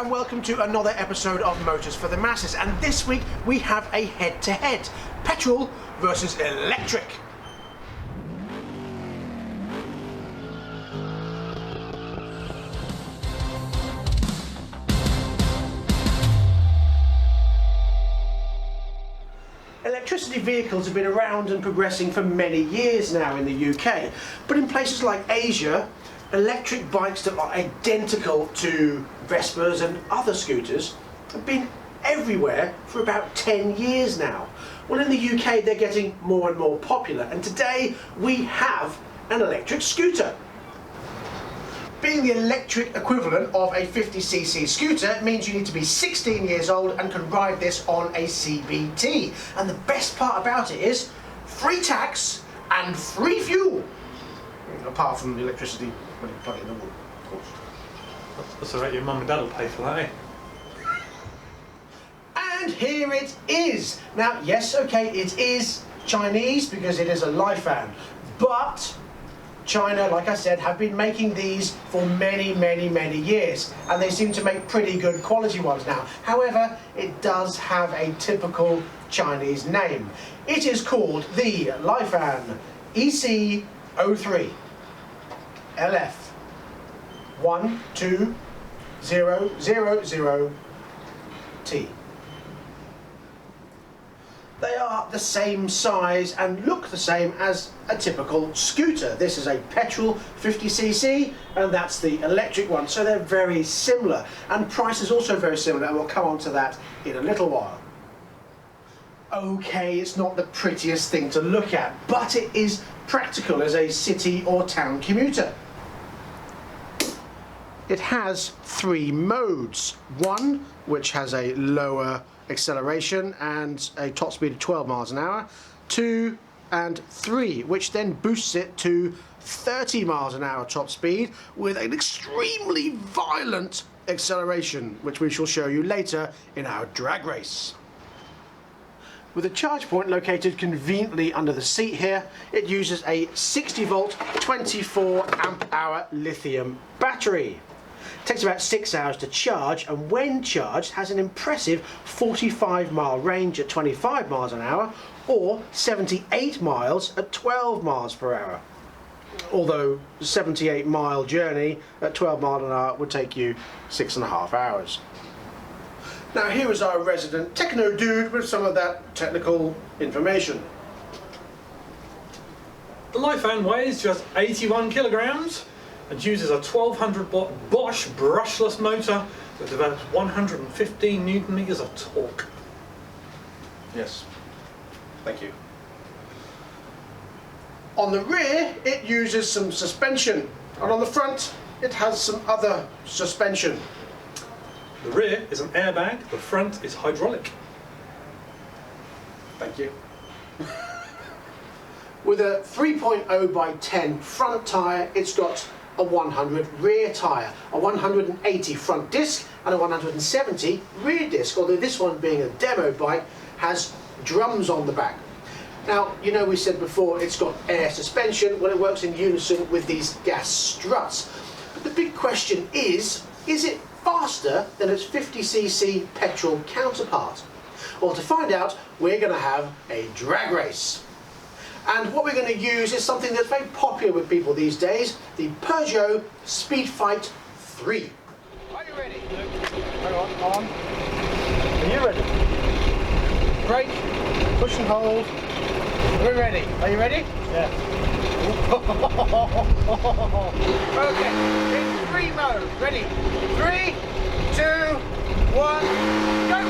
and welcome to another episode of Motors for the Masses. And this week we have a head-to-head, petrol versus electric. Electricity vehicles have been around and progressing for many years now in the UK, but in places like Asia, electric bikes that are identical to Vespas and other scooters have been everywhere for about 10 years now. Well, in the UK they're getting more and more popular, and today we have an electric scooter. Being the electric equivalent of a 50cc scooter means you need to be 16 years old and can ride this on a CBT. And the best part about it is free tax and free fuel. Apart from the electricity when you plug it in the wall, of course. That's alright, your mum and dad will pay for that, eh? And here it is. Now, yes, okay, it is Chinese because it is a Lifan, but China, like I said, have been making these for many years, and they seem to make pretty good quality ones now. However, it does have a typical Chinese name. It is called the Lifan EC03 LF 12000T. They are the same size and look the same as a typical scooter. This is a petrol 50cc and that's the electric one, so they're very similar, and price is also very similar, and we'll come on to that in a little while. Okay, it's not the prettiest thing to look at, but it is practical as a city or town commuter. It has three modes. One, which has a lower acceleration and a top speed of 12 miles an hour. 2 and 3, which then boosts it to 30 miles an hour top speed with an extremely violent acceleration, which we shall show you later in our drag race. With a charge point located conveniently under the seat here, it uses a 60 volt 24 amp hour lithium battery. It takes about 6 hours to charge, and when charged has an impressive 45-mile range at 25 miles an hour or 78 miles at 12 miles per hour. Although a 78-mile journey at 12 miles an hour would take you 6.5 hours. Now here is our resident techno dude with some of that technical information. The Lifan weighs just 81 kilograms and uses a 1200 watt Bosch brushless motor that develops 115 newton meters of torque. Yes, thank you. On the rear it uses some suspension, and on the front it has some other suspension. The rear is an airbag, the front is hydraulic. Thank you. With a 3.0 by 10 front tyre, it's got a 100 rear tyre, a 180 front disc and a 170 rear disc, although this one, being a demo bike, has drums on the back. Now, you know, we said before it's got air suspension. Well, it works in unison with these gas struts. But the big question is it faster than its 50cc petrol counterpart? Well, to find out, we're going to have a drag race. And what we're going to use is something that's very popular with people these days, the Peugeot Speedfight 3. Are you ready? Hang on. Are you ready? Brake, push and hold. We're ready. Are you ready? Yeah. Okay, in 3 mode. Ready? 3, 2, 1, go!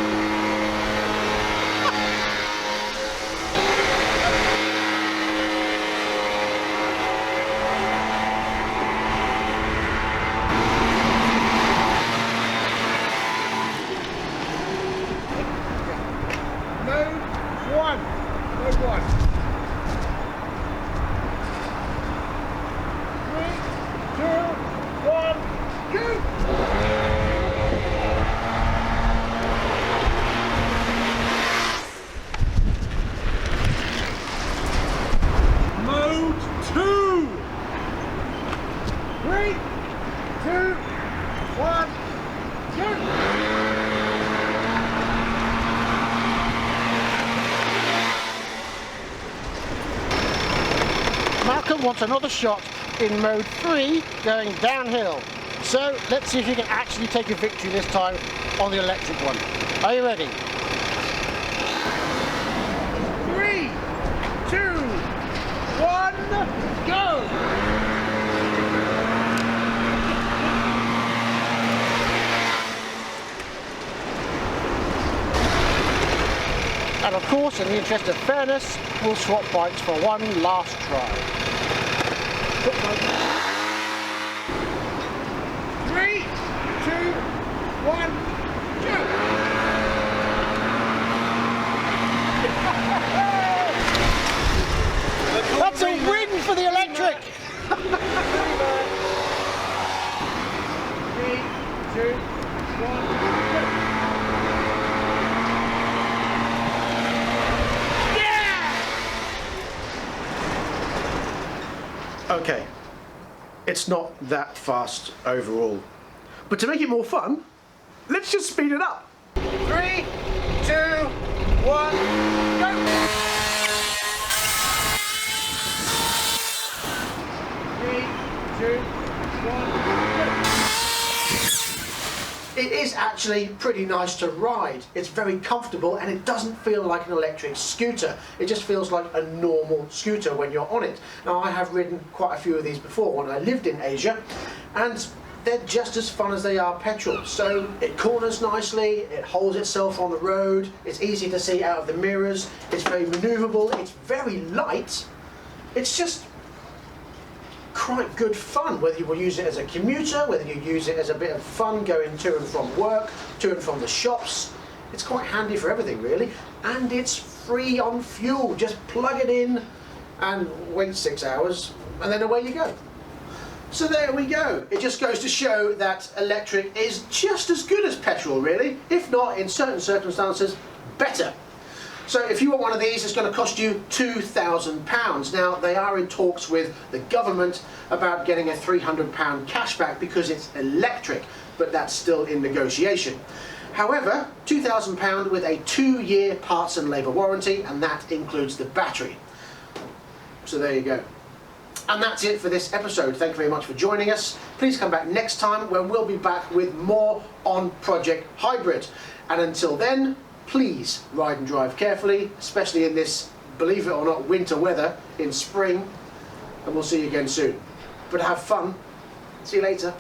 want another shot in mode 3 going downhill. So let's see if you can actually take a victory this time on the electric one. Are you ready? 3, 2, 1, go! And of course, in the interest of fairness, we'll swap bikes for one last try. 3, 2, 1, go! That's a win for the electric! 3, 2, 1, go! Okay, it's not that fast overall. But to make it more fun, let's just speed it up. 3, 2, 1, go! 3, 2, 1, go! It is actually pretty nice to ride. It's very comfortable and it doesn't feel like an electric scooter. It just feels like a normal scooter when you're on it. Now, I have ridden quite a few of these before when I lived in Asia, and they're just as fun as they are petrol. So it corners nicely, it holds itself on the road, it's easy to see out of the mirrors, it's very maneuverable, it's very light. It's just quite good fun, whether you will use it as a commuter, whether you use it as a bit of fun going to and from work, to and from the shops. It's quite handy for everything really, and it's free on fuel. Just plug it in and wait 6 hours and then away you go. So there we go. It just goes to show that electric is just as good as petrol really, if not in certain circumstances better. So if you want one of these, it's going to cost you £2,000. Now, they are in talks with the government about getting a £300 cashback because it's electric, but that's still in negotiation. However, £2,000 with a 2-year parts and labour warranty, and that includes the battery. So there you go. And that's it for this episode. Thank you very much for joining us. Please come back next time when we'll be back with more on Project Hybrid. And until then, please ride and drive carefully, especially in this, believe it or not, winter weather in spring. And we'll see you again soon. But have fun. See you later.